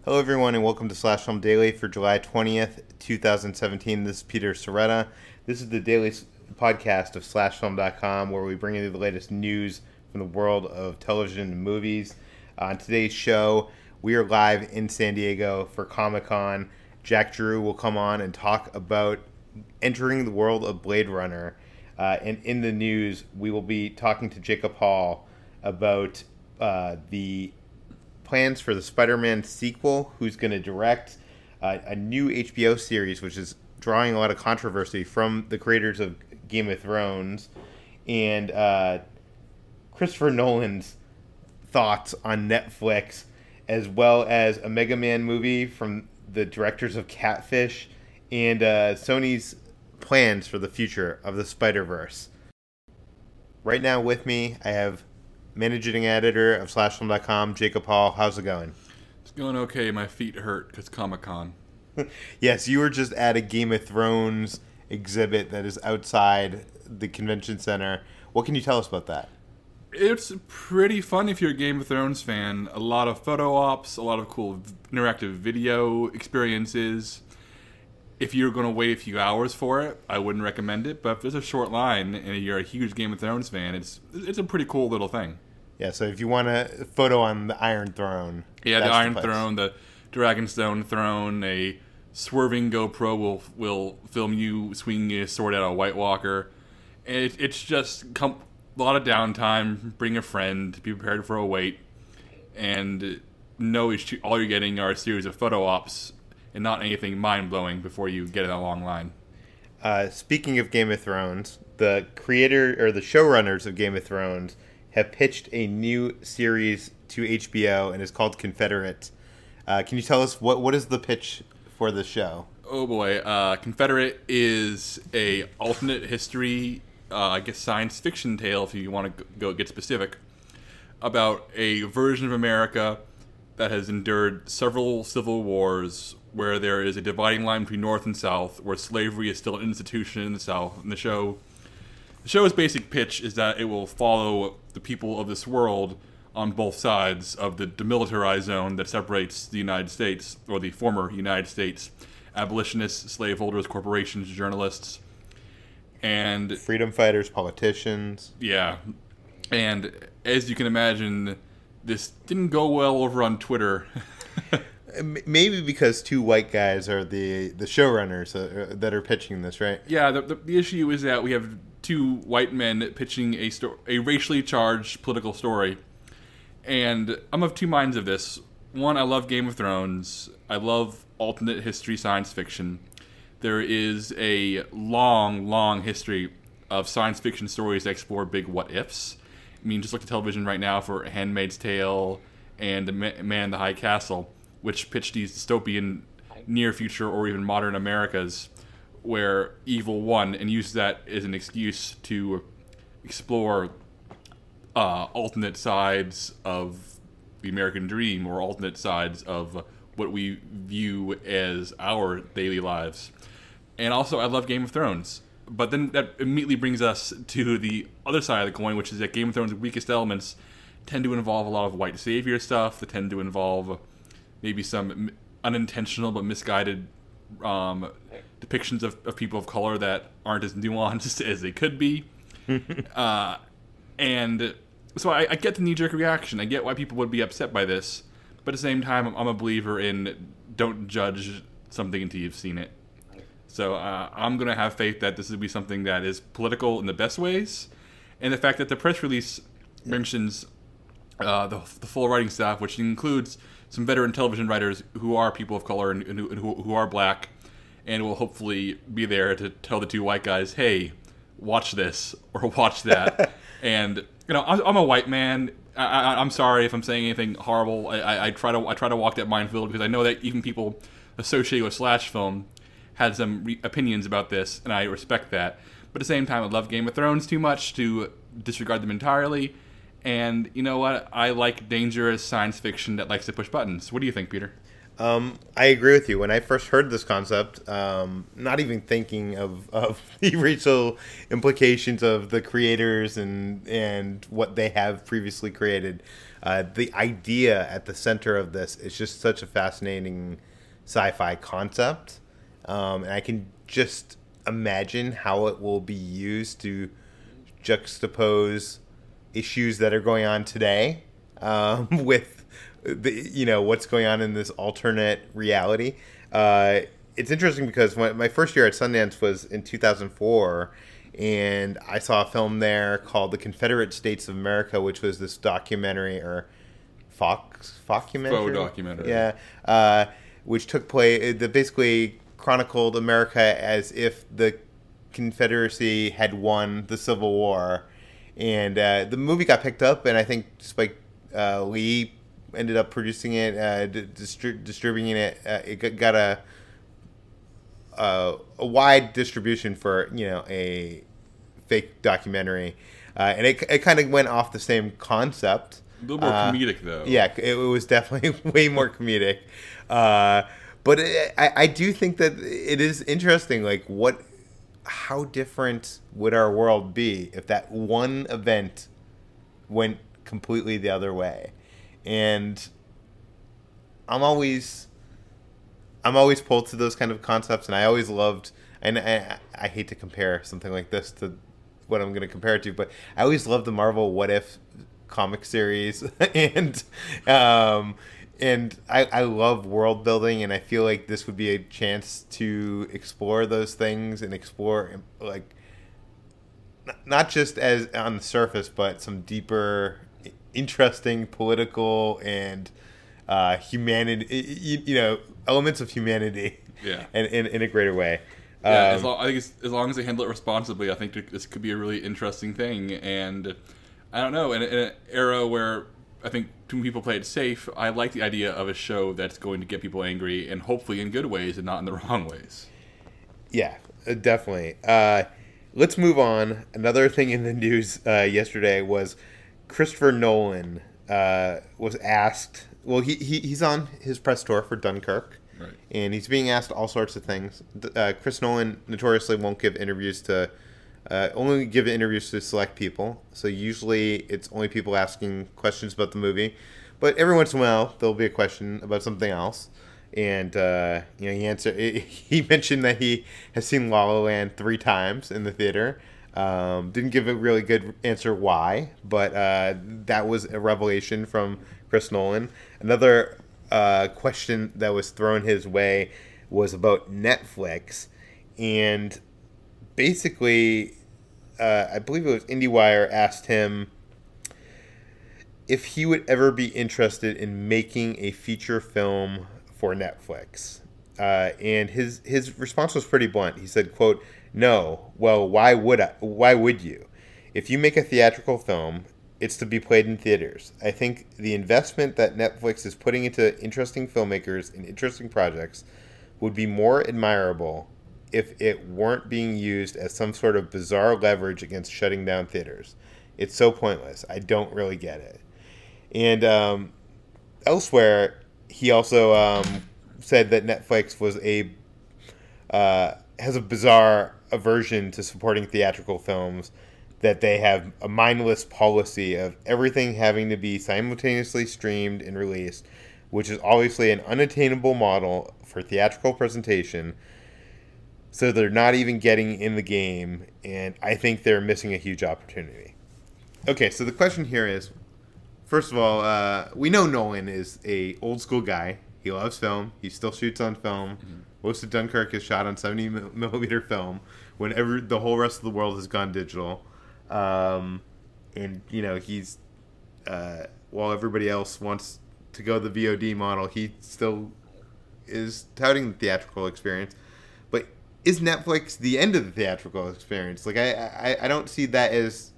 Hello, everyone, and welcome to Slash Film Daily for July 20th, 2017. This is Peter Sciretta. This is the daily podcast of SlashFilm.com, where we bring you the latest news from the world of television and movies. On today's show, we are live in San Diego for Comic-Con. Jack Giroux will come on and talk about entering the world of Blade Runner. And in the news, we will be talking to Jacob Hall about the plans for the Spider-Man sequel, who's going to direct a new HBO series, which is drawing a lot of controversy from the creators of Game of Thrones, and Christopher Nolan's thoughts on Netflix, as well as a Mega Man movie from the directors of Catfish, and Sony's plans for the future of the Spider-Verse. Right now with me, I have managing editor of SlashFilm.com, Jacob Hall. How's it going? It's going okay. My feet hurt because Comic-Con. Yes, you were just at a Game of Thrones exhibit that is outside the convention center. What can you tell us about that? It's pretty fun if you're a Game of Thrones fan. A lot of photo ops, a lot of cool interactive video experiences. If you're going to wait a few hours for it, I wouldn't recommend it. But if there's a short line and you're a huge Game of Thrones fan, it's a pretty cool little thing. Yeah, so if you want a photo on the Iron Throne. Yeah, the Iron Throne, the Dragonstone Throne, a swerving GoPro will film you swinging a sword at a White Walker. It's just a lot of downtime. Bring a friend. Be prepared for a wait. And know all you're getting are a series of photo ops and not anything mind-blowing before you get in a long line. Speaking of Game of Thrones, the creator or the showrunners of Game of Thrones have pitched a new series to HBO, and it's called Confederate. Can you tell us what is the pitch for the show? Oh boy, Confederate is a alternate history, I guess science fiction tale, if you want to go get specific, about a version of America that has endured several civil wars, where there is a dividing line between North and South, where slavery is still an institution in the South. And the show's basic pitch is that it will follow the people of this world on both sides of the demilitarized zone that separates the United States, or the former United States, abolitionists, slaveholders, corporations, journalists, and freedom fighters, politicians. Yeah. And as you can imagine, this didn't go well over on Twitter. Maybe because two white guys are the showrunners that are pitching this, right? Yeah, the issue is that we have two white men pitching a racially charged political story. And I'm of two minds of this. One, I love Game of Thrones. I love alternate history science fiction. There is a long, long history of science fiction stories that explore big what-ifs. I mean, just look at television right now for Handmaid's Tale and The Man in the High Castle, which pitch these dystopian near future or even modern Americas where evil won, and use that as an excuse to explore alternate sides of the American dream, or alternate sides of what we view as our daily lives. And also, I love Game of Thrones. But then that immediately brings us to the other side of the coin, which is that Game of Thrones' weakest elements tend to involve a lot of white savior stuff. They tend to involve maybe some unintentional but misguided depictions of people of color that aren't as nuanced as they could be. And so I get the knee-jerk reaction. I get why people would be upset by this. But at the same time, I'm a believer in don't judge something until you've seen it. So I'm going to have faith that this will be something that is political in the best ways. And the fact that the press release mentions the full writing staff, which includes some veteran television writers who are people of color and who are black, and will hopefully be there to tell the two white guys, hey, watch this or watch that. And I'm a white man. I'm sorry if I'm saying anything horrible. I try to walk that minefield, because I know that even people associated with Slash Film had some opinions about this, and I respect that. But at the same time, I love Game of Thrones too much to disregard them entirely. And you know what? I like dangerous science fiction that likes to push buttons. What do you think, Peter? I agree with you. When I first heard this concept, not even thinking of the racial implications of the creators and what they have previously created, The idea at the center of this is just such a fascinating sci-fi concept, and I can just imagine how it will be used to juxtapose issues that are going on today with what's going on in this alternate reality. It's interesting because my first year at Sundance was in 2004, and I saw a film there called The Confederate States of America, which was this documentary, or documentary? Yeah. Which took place, that basically chronicled America as if the Confederacy had won the Civil War. And the movie got picked up, and I think Spike Lee ended up producing it, distributing it. It got a wide distribution for a fake documentary, and it kind of went off the same concept. A little more comedic, though. Yeah, it was definitely way more comedic. But I do think that it is interesting, like how different would our world be if that one event went completely the other way? And I'm always pulled to those kind of concepts, and I always loved, and I hate to compare something like this to what I'm going to compare it to, but I always loved the Marvel What If comic series, and I love world building, and I feel like this would be a chance to explore those things and explore, like, not just as on the surface, but some deeper, interesting political and humanity, elements of humanity, and in a greater way. Yeah, I think as long as they handle it responsibly, I think this could be a really interesting thing. And I don't know, in an era where I think too many people play it safe, I like the idea of a show that's going to get people angry, and hopefully in good ways and not in the wrong ways. Yeah, definitely. Let's move on. Another thing in the news yesterday was Christopher Nolan was asked. Well, he's on his press tour for Dunkirk, right, and he's being asked all sorts of things. Chris Nolan notoriously won't give interviews to only give interviews to select people. So usually it's only people asking questions about the movie, but every once in a while there'll be a question about something else. And he mentioned that he has seen La La Land 3 times in the theater. Didn't give a really good answer why, but that was a revelation from Chris Nolan. Another question that was thrown his way was about Netflix, and basically, I believe it was IndieWire asked him if he would ever be interested in making a feature film for Netflix. And his response was pretty blunt. He said, quote, "No, well, why would you? If you make a theatrical film, it's to be played in theaters. I think the investment that Netflix is putting into interesting filmmakers and interesting projects would be more admirable if it weren't being used as some sort of bizarre leverage against shutting down theaters. It's so pointless. I don't really get it." And elsewhere, he also said that Netflix has a bizarre aversion to supporting theatrical films, that they have a mindless policy of everything having to be simultaneously streamed and released, which is obviously an unattainable model for theatrical presentation. So they're not even getting in the game, and I think they're missing a huge opportunity. Okay, so the question here is, first of all, we know Nolan is a old school guy. He loves film. He still shoots on film. Mm-hmm. Most of Dunkirk is shot on 70mm film when the whole rest of the world has gone digital. And, he's, while everybody else wants to go the VOD model, he still is touting the theatrical experience. But is Netflix the end of the theatrical experience? Like, I don't see that as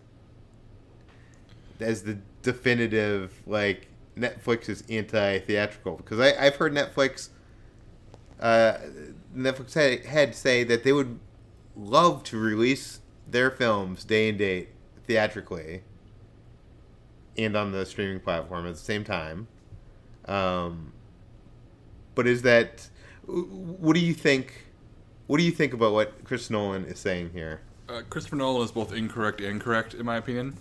the definitive, like, Netflix is anti-theatrical, because I've heard Netflix head say that they would love to release their films day and date theatrically and on the streaming platform at the same time. But is that, what do you think? What do you think about what Chris Nolan is saying here? Christopher Nolan is both incorrect and correct, in my opinion.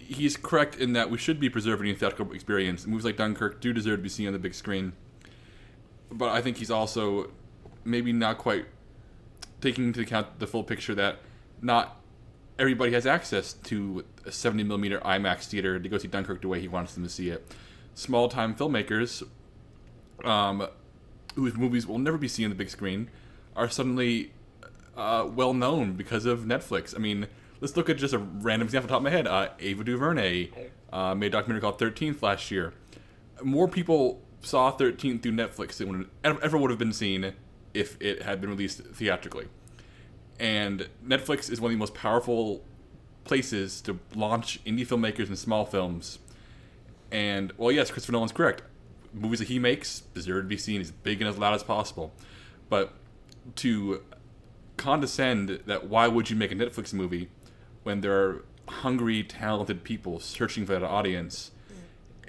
he's correct in that we should be preserving the theatrical experience. Movies like Dunkirk do deserve to be seen on the big screen. But I think he's also maybe not quite taking into account the full picture that not everybody has access to a 70mm IMAX theater to go see Dunkirk the way he wants them to see it. Small-time filmmakers whose movies will never be seen on the big screen are suddenly well-known because of Netflix. I mean, let's look at just a random example off the top of my head. Ava DuVernay made a documentary called 13th last year. More people saw 13th through Netflix than ever would have been seen if it had been released theatrically. And Netflix is one of the most powerful places to launch indie filmmakers and small films. And, well, yes, Christopher Nolan's correct. Movies that he makes deserve to be seen as big and as loud as possible. But to condescend that why would you make a Netflix movie when there are hungry, talented people searching for that audience,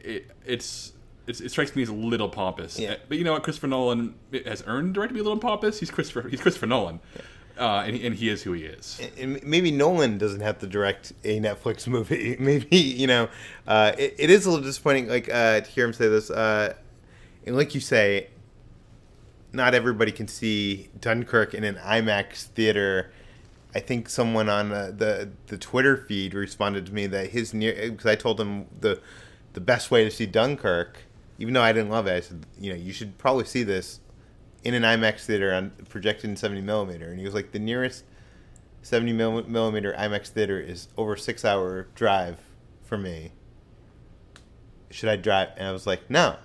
it strikes me as a little pompous. Yeah. But you know what? Christopher Nolan has earned the right to be a little pompous. He's Christopher Nolan. Yeah. And he is who he is. And maybe Nolan doesn't have to direct a Netflix movie. Maybe, it is a little disappointing, to hear him say this. And like you say, not everybody can see Dunkirk in an IMAX theater. I think someone on the Twitter feed responded to me that because I told him the best way to see Dunkirk, even though I didn't love it, I said, you should probably see this in an IMAX theater projected in 70mm. And he was like, the nearest 70mm IMAX theater is over a 6-hour drive for me. Should I drive? And I was like, no.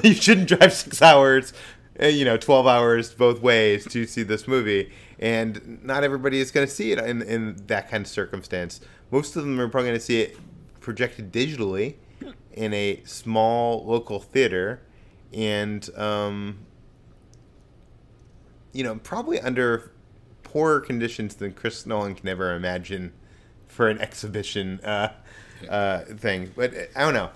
You shouldn't drive 6 hours, 12 hours both ways to see this movie. And not everybody is going to see it in that kind of circumstance. Most of them are probably going to see it projected digitally in a small local theater. And, probably under poorer conditions than Chris Nolan can ever imagine for an exhibition thing. But I don't know.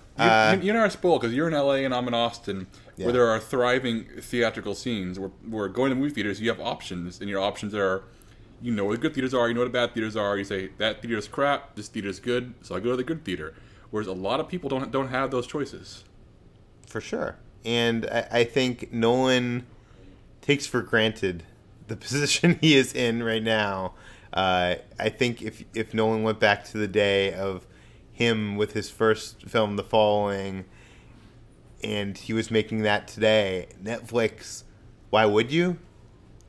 You're not spoiled because you're in LA and I'm in Austin, where there are thriving theatrical scenes. Where going to movie theaters, you have options, and your options are, where the good theaters are, what the bad theaters are. You say that theater's crap, this theater's good, so I go to the good theater. Whereas a lot of people don't have those choices. For sure, and I think Nolan takes for granted the position he is in right now. I think if Nolan went back to the day of him with his first film, The Following, and he was making that today, Netflix, why would you?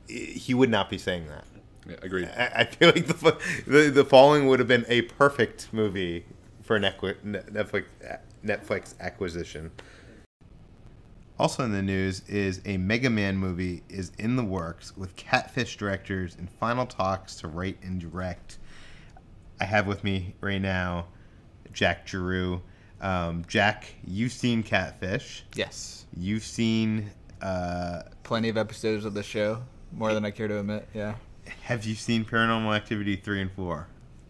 He would not be saying that. Yeah, agreed. I feel like the Following would have been a perfect movie for a Netflix acquisition. Also in the news is a Mega Man movie is in the works with Catfish directors in final talks to write and direct. I have with me right now Jack Giroux. Jack, you've seen Catfish. Yes. You've seen plenty of episodes of the show, more than I care to admit, yeah. Have you seen Paranormal Activity 3 and 4?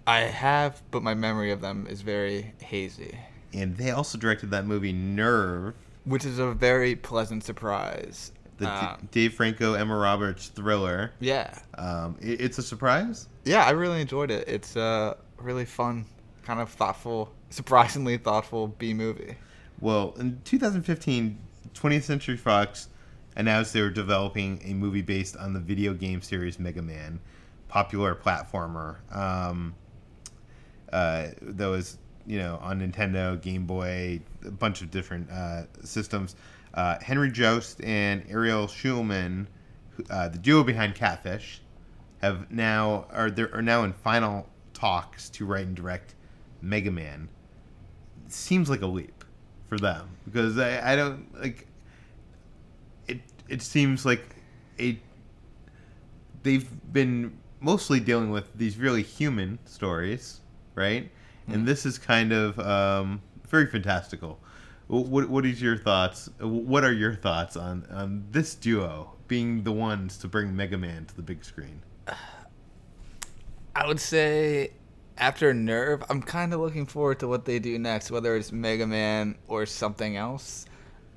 I have, but my memory of them is very hazy. And they also directed that movie Nerve, which is a very pleasant surprise. The Dave Franco, Emma Roberts thriller. Yeah. It's a surprise? Yeah, I really enjoyed it. It's a really fun, kind of thoughtful, surprisingly thoughtful B-movie. Well, in 2015, 20th Century Fox announced they were developing a movie based on the video game series Mega Man, popular platformer. That was, on Nintendo, Game Boy, a bunch of different systems. Henry Jost and Ariel Schulman, the duo behind Catfish, are now in final talks to write and direct Mega Man. It seems like a leap for them because I don't like it. It seems like they've been mostly dealing with these really human stories, right? And this is kind of very fantastical. What is your thoughts? What are your thoughts on this duo being the ones to bring Mega Man to the big screen? I would say after Nerve, I'm kind of looking forward to what they do next, whether it's Mega Man or something else.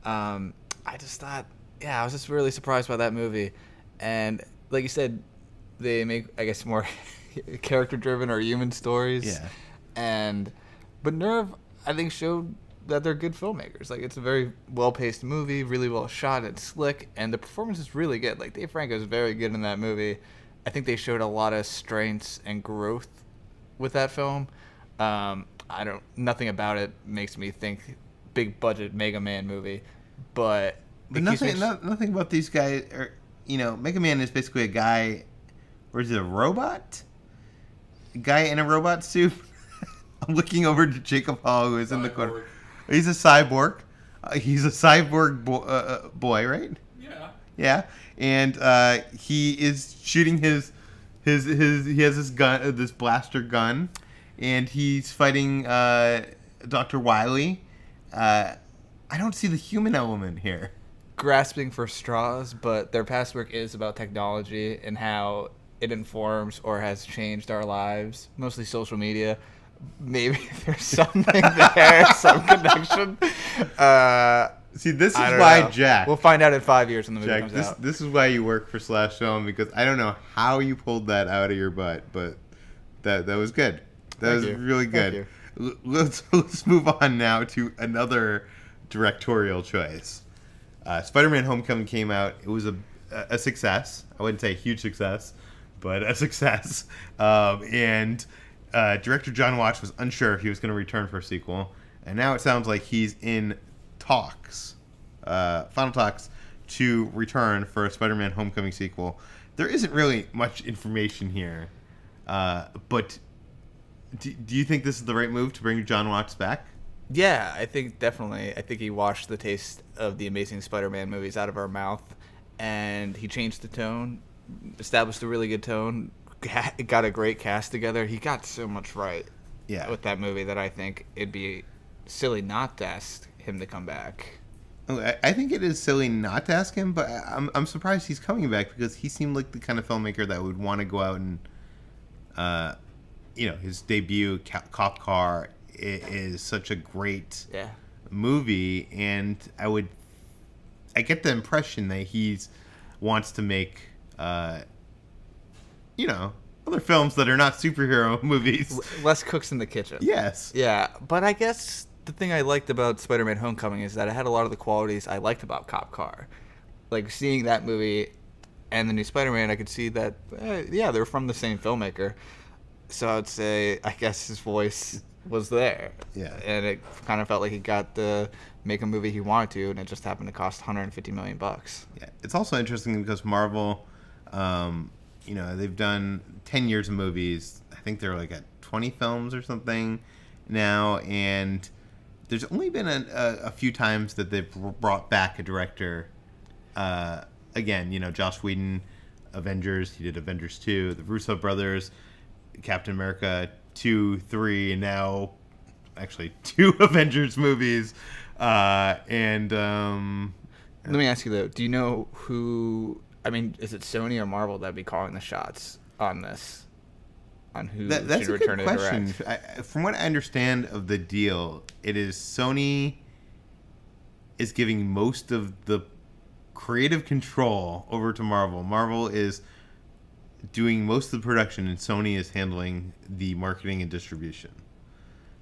I just thought, I was just really surprised by that movie. And like you said, they make, I guess, more character-driven or human stories. Yeah. And But Nerve, I think, showed that they're good filmmakers. Like, it's a very well-paced movie, really well shot, it's slick, and the performance is really good. Like, Dave Franco is very good in that movie. I think they showed a lot of strengths and growth with that film. Nothing about it makes me think big budget Mega Man movie, but nothing about these guys. Mega Man is basically a guy, or is it a robot? A guy in a robot suit. I'm looking over to Jacob Hall, who is in the corner. He's a cyborg. He's a cyborg boy, right? Yeah. Yeah, and he is shooting his. He has this gun, this blaster gun, and he's fighting Dr. Wily. I don't see the human element here. Grasping for straws, but their past work is about technology and how it informs or has changed our lives, mostly social media. Maybe there's something there, some connection. See, this is why, Jack. We'll find out in 5 years when the movie comes out. This is why you work for Slash Film, because I don't know how you pulled that out of your butt, but that was good. That was really good. Let's move on now to another directorial choice. Spider-Man: Homecoming came out. It was a success. I wouldn't say a huge success, but a success. And director John Watts was unsure if he was going to return for a sequel, and now it sounds like he's in final talks to return for a Spider-Man: Homecoming sequel. There isn't really much information here, but do you think this is the right move to bring John Watts back? Yeah, I think definitely. I think he washed the taste of the Amazing Spider-Man movies out of our mouth, and he changed the tone, established a really good tone, got a great cast together. He got so much right with that movie that I think it'd be silly not to ask him to come back. I think it is silly not to ask him, but I'm surprised he's coming back, because he seemed like the kind of filmmaker that would want to go out and, his debut, Cop Car, is such a great movie, and I get the impression that he wants to make, other films that are not superhero movies. Less cooks in the kitchen. Yes. Yeah, but I guess the thing I liked about Spider-Man: Homecoming is that it had a lot of the qualities I liked about Cop Car. Like, seeing that movie and the new Spider-Man, I could see that, they're from the same filmmaker. So I would say, I guess his voice was there. Yeah. And it kind of felt like he got to make a movie he wanted to, and it just happened to cost $150 million. Yeah. It's also interesting because Marvel, they've done 10 years of movies. I think they're like at 20 films or something now, and there's only been a few times that they've brought back a director. Again, Joss Whedon, Avengers, he did Avengers 2, the Russo brothers, Captain America 2, 3, and now actually 2 Avengers movies. Let me ask you though, do you know who, is it Sony or Marvel that'd be calling the shots on this? On who that's should a good return to question. direct? From what I understand of the deal, it is Sony is giving most of the creative control over to Marvel. Marvel is doing most of the production, and Sony is handling the marketing and distribution.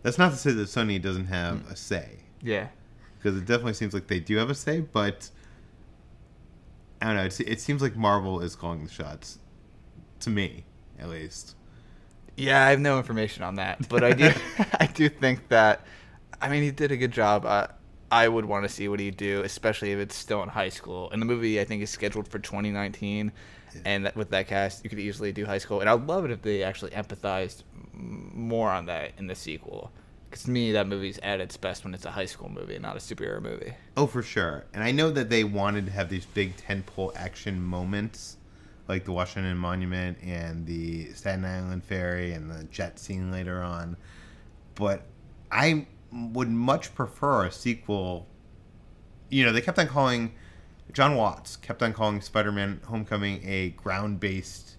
That's not to say that Sony doesn't have a say. Yeah. Because it definitely seems like they do have a say, but I don't know. It seems like Marvel is calling the shots, to me, at least. Yeah, I have no information on that, but I do. I do think that. He did a good job. I would want to see what he'd do, especially if it's still in high school. And the movie, I think, is scheduled for 2019, and with that cast, you could easily do high school. And I'd love it if they actually empathized more on that in the sequel. Because to me, that movie's at its best when it's a high school movie, not a superhero movie. Oh, for sure. And I know that they wanted to have these big tentpole action moments, like the Washington Monument and the Staten Island Ferry and the jet scene later on. But I would much prefer a sequel. They kept on calling, John Watts kept on calling Spider-Man: Homecoming a ground-based,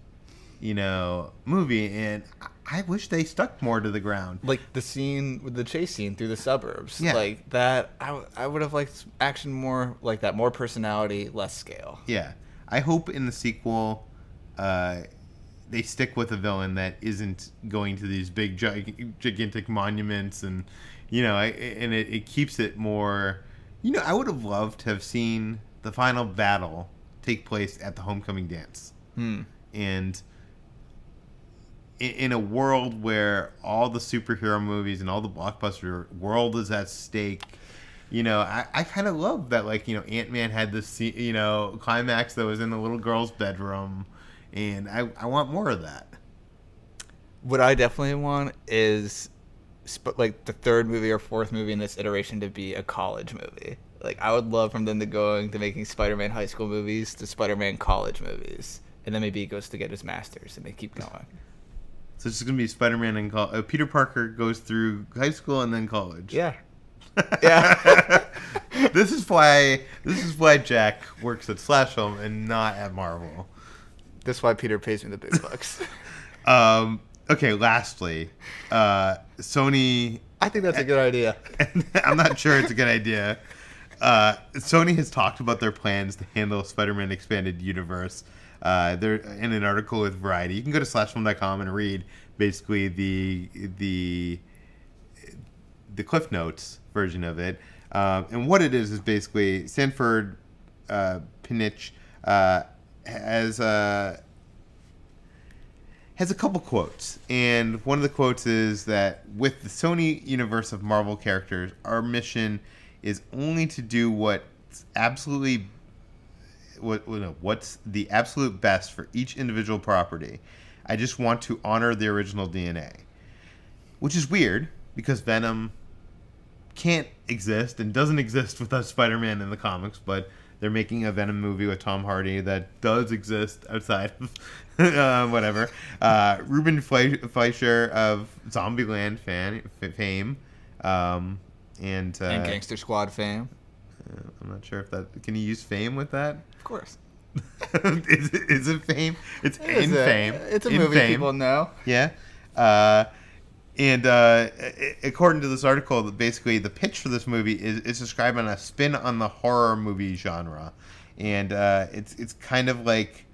movie, and I wish they stuck more to the ground. Like the scene with the chase scene through the suburbs. Yeah. Like that, I would have liked action more like that, more personality, less scale. Yeah. I hope in the sequel they stick with a villain that isn't going to these big gigantic monuments, and it keeps it more. I would have loved to have seen the final battle take place at the homecoming dance, and in a world where all the superhero movies and all the blockbuster world is at stake. I kind of love that, Ant-Man had this, climax that was in the little girl's bedroom, and I want more of that. What I definitely want is, the third movie or fourth movie in this iteration to be a college movie. I would love from them to going to making Spider-Man high school movies to Spider-Man college movies, and then maybe he goes to get his master's, and they keep going. So it's going to be Spider-Man and Peter Parker goes through high school and then college. Yeah. Yeah. This is why Jack works at Slash Film and not at Marvel. That's why Peter pays me the big bucks. Okay, lastly, Sony... I think that's a good idea. I'm not sure it's a good idea. Sony has talked about their plans to handle Spider-Man Expanded Universe. They're in an article with Variety. You can go to slashfilm.com and read basically the Cliff Notes version of it. And what it is basically Sanford Pinich has a couple quotes. And one of the quotes is that with the Sony universe of Marvel characters, our mission is only to do what's the absolute best for each individual property. I just want to honor the original DNA. Which is weird, because Venom can't exist and doesn't exist without Spider-Man in the comics, but they're making a Venom movie with Tom Hardy that does exist outside of whatever. Ruben Fleischer of Zombieland fame. And Gangster Squad fame. I'm not sure if that... Can you use fame with that? Of course. Is it fame? It's in fame. It's a in movie fame. people know. Yeah. And according to this article, basically the pitch for this movie is describing a spin on the horror movie genre. And it's kind of like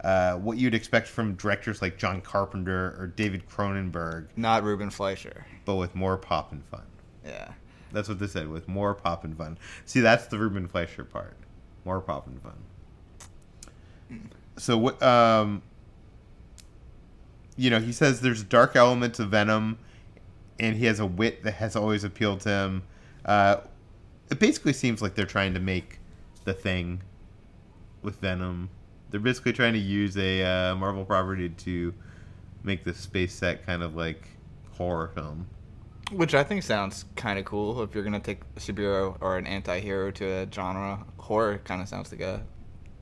what you'd expect from directors like John Carpenter or David Cronenberg. Not Ruben Fleischer. But with more pop and fun. Yeah. That's what they said, with more pop and fun. See, that's the Ruben Fleischer part. More pop and fun. So, what, he says there's dark elements of Venom, and he has a wit that has always appealed to him. It basically seems like they're trying to make The Thing with Venom. They're basically trying to use a Marvel property to make the space set kind of like horror film. Which I think sounds kind of cool if you're going to take a superhero or an anti-hero to a genre. Horror kind of sounds like a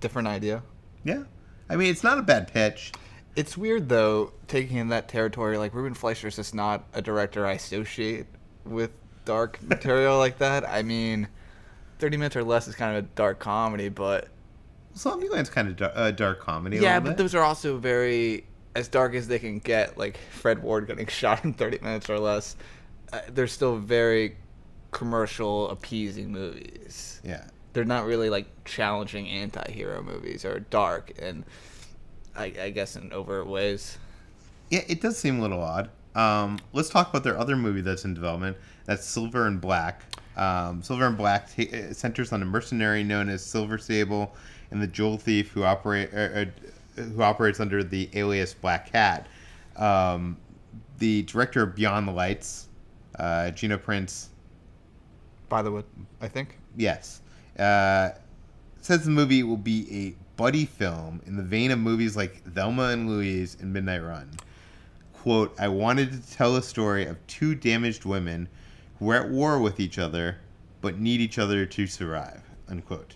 different idea. Yeah. I mean, it's not a bad pitch. It's weird, though, taking in that territory. Like, Ruben Fleischer is just not a director I associate with dark material like that. I mean, 30 Minutes or Less is kind of a dark comedy, but... Zombieland's kind of dark comedy. Yeah, but those are also very... as dark as they can get, like Fred Ward getting shot in 30 Minutes or Less. They're still very commercial, appeasing movies. Yeah. They're not really, like, challenging anti-hero movies or dark, and I guess in overt ways. Yeah, it does seem a little odd. Let's talk about their other movie that's in development. That's Silver and Black. Silver and Black centers on a mercenary known as Silver Sable and the jewel thief who operates under the alias Black Cat. The director of Beyond the Lights, Gina Prince. By the way, I think. Yes. Says the movie will be a buddy film in the vein of movies like Thelma and Louise and Midnight Run. Quote, I wanted to tell a story of two damaged women who are at war with each other but need each other to survive. Unquote.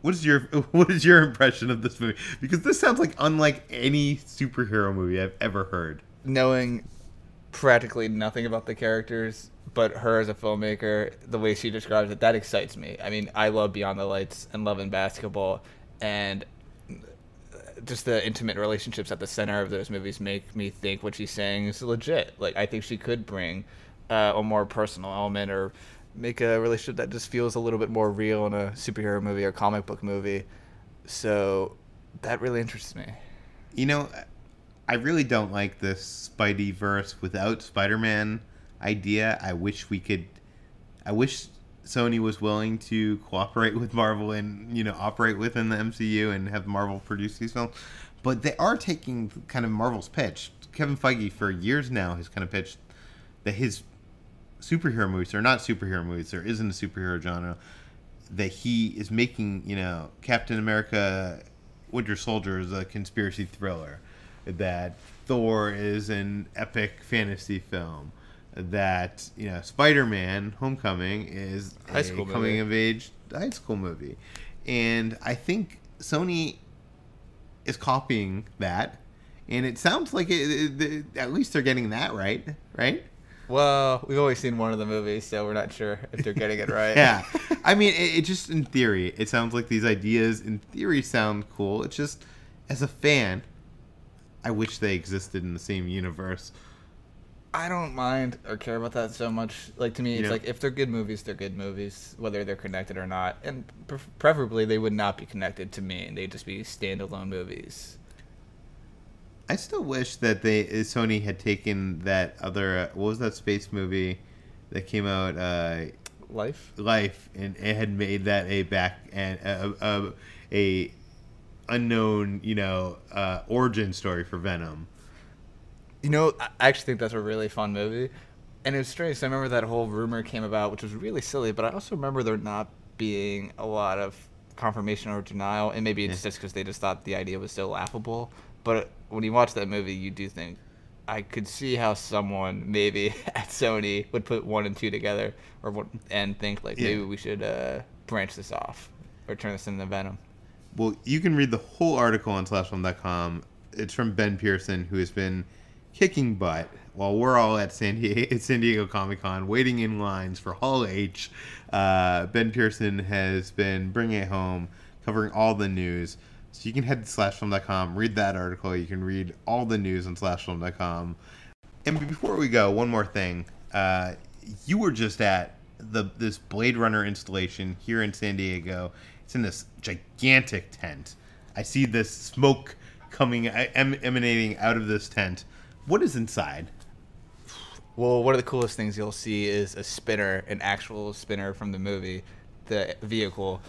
What is your impression of this movie? Because this sounds like unlike any superhero movie I've ever heard. Knowing practically nothing about the characters, but her as a filmmaker, the way she describes it, that excites me. I mean, I love Beyond the Lights and Love and Basketball, and just the intimate relationships at the center of those movies make me think what she's saying is legit. Like, I think she could bring a more personal element or make a relationship that just feels a little bit more real in a superhero movie or comic book movie. So that really interests me. You know, I really don't like this Spideyverse without Spider-Man idea. I wish Sony was willing to cooperate with Marvel and, operate within the MCU and have Marvel produce these films. But they are taking kind of Marvel's pitch. Kevin Feige for years now has kind of pitched that his superhero movies are not superhero movies. There isn't a superhero genre. That he is making, Captain America Winter Soldier is a conspiracy thriller. That Thor is an epic fantasy film. That, Spider-Man Homecoming is a coming-of-age high school movie. And I think Sony is copying that. And it sounds like at least they're getting that right? Well, we've always seen one of the movies, so we're not sure if they're getting it right. Yeah. I mean, it just, in theory, it sounds like these ideas, in theory, sound cool. It's just, as a fan, I wish they existed in the same universe. I don't mind or care about that so much. Like, to me, it's like, if they're good movies, they're good movies, whether they're connected or not. And preferably, they would not be connected to me, and they'd just be standalone movies. I still wish that Sony had taken that other what was that space movie that came out? Life, and it had made that a unknown origin story for Venom. I actually think that's a really fun movie, and it was strange. So I remember that whole rumor came about, which was really silly. But I also remember there not being a lot of confirmation or denial, and maybe it's just because they just thought the idea was so laughable. But when you watch that movie, you do think, I could see how someone maybe at Sony would put 1 and 2 together and think, like, maybe we should branch this off or turn this into Venom. Well, you can read the whole article on slashfilm.com. It's from Ben Pearson, who has been kicking butt while we're all at San Diego Comic-Con waiting in lines for Hall H. Ben Pearson has been bringing it home, covering all the news. So you can head to slashfilm.com, read that article. You can read all the news on slashfilm.com. And before we go, one more thing. You were just at this Blade Runner installation here in San Diego. It's in this gigantic tent. I see this smoke emanating out of this tent. What is inside? Well, one of the coolest things you'll see is a spinner, an actual spinner from the movie, the vehicle.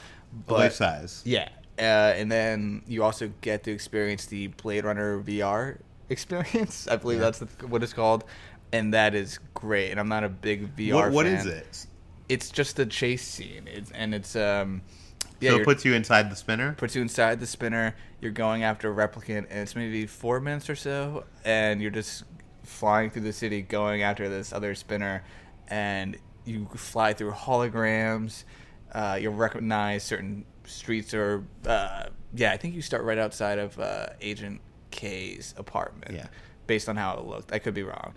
Life size. Yeah. And then you also get to experience the Blade Runner VR experience. I believe that's what it's called. And that is great. And I'm not a big VR fan. What is it? It's just a chase scene. It's so it puts you inside the spinner? Puts you inside the spinner. You're going after a replicant, and it's maybe 4 minutes or so. And you're just flying through the city going after this other spinner. And you fly through holograms. You'll recognize certain streets or I think you start right outside of Agent K's apartment. Based on how it looked. I could be wrong,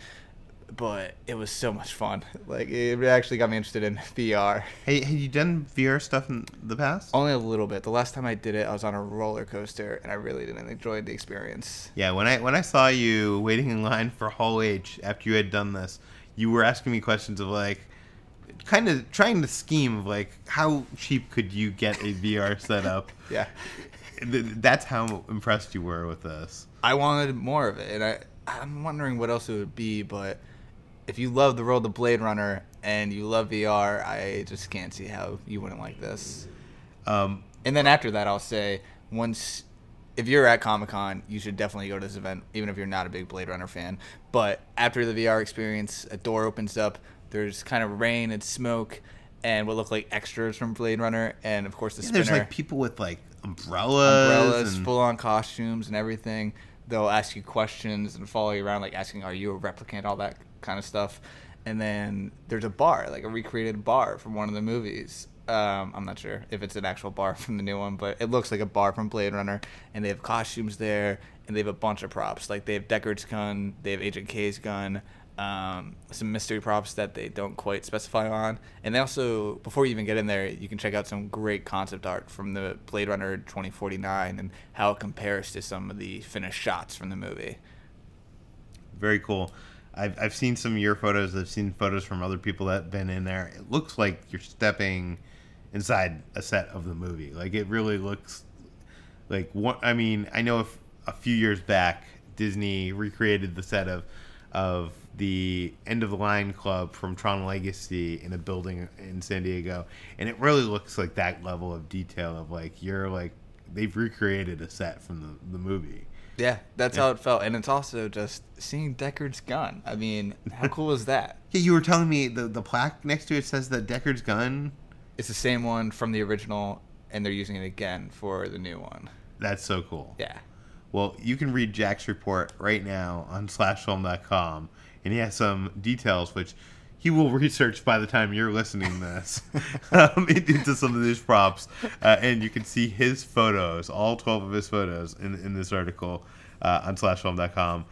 but it was so much fun. Like, it actually got me interested in VR. Hey, have you done VR stuff in the past? Only a little bit. The last time I did it, I was on a roller coaster, and I really didn't enjoy the experience. Yeah, when I saw you waiting in line for Hall H after you had done this, you were asking me questions of, like, kind of trying to scheme of, like, how cheap could you get a VR setup? Yeah. That's how impressed you were with this. I wanted more of it, and I'm wondering what else it would be, but if you love the world of Blade Runner and you love VR, I just can't see how you wouldn't like this. And then after that, I'll say, if you're at Comic-Con, you should definitely go to this event, even if you're not a big Blade Runner fan. But after the VR experience, a door opens up, there's kind of rain and smoke and what look like extras from Blade Runner, and of course the spinner. There's like people with like umbrellas and full-on costumes and everything. They'll ask you questions and follow you around, like asking, are you a replicant, all that kind of stuff. And then there's a bar, like a recreated bar from one of the movies. I'm not sure if it's an actual bar from the new one, but it looks like a bar from Blade Runner, and they have costumes there, and they have a bunch of props. Like, they have Deckard's gun, they have Agent K's gun, some mystery props that they don't quite specify on. And they also, before you even get in there, you can check out some great concept art from the Blade Runner 2049 and how it compares to some of the finished shots from the movie. Very cool. I've seen some of your photos. I've seen photos from other people that have been in there. It looks like you're stepping inside a set of the movie. Like, it really looks like what I mean. I know if a few years back, Disney recreated the set of the End of the Line Club from Tron Legacy in a building in San Diego, and it really looks like that level of detail of like they've recreated a set from the movie. Yeah, that's how it felt. And it's also just seeing Deckard's gun. I mean, how cool is that? Yeah, you were telling me the plaque next to it says that Deckard's gun. It's the same one from the original, and they're using it again for the new one. That's so cool. Yeah. Well, you can read Jack's report right now on slashfilm.com, and he has some details which he will research by the time you're listening to this into some of these props, and you can see his photos, all 12 of his photos in this article on slashfilm.com.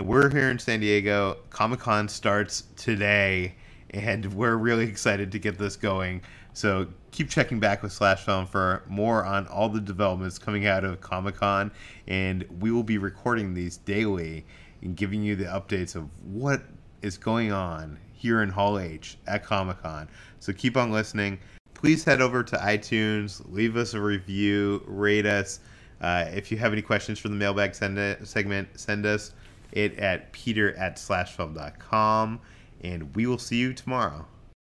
We're here in San Diego. Comic-Con starts today, and we're really excited to get this going. So keep checking back with Slash Film for more on all the developments coming out of Comic-Con, and we will be recording these daily and giving you the updates of what is going on here in Hall H at Comic-Con. So keep on listening. Please head over to iTunes, leave us a review, rate us. If you have any questions for the mailbag segment, send us it at peter@slashfilm.com, and we will see you tomorrow.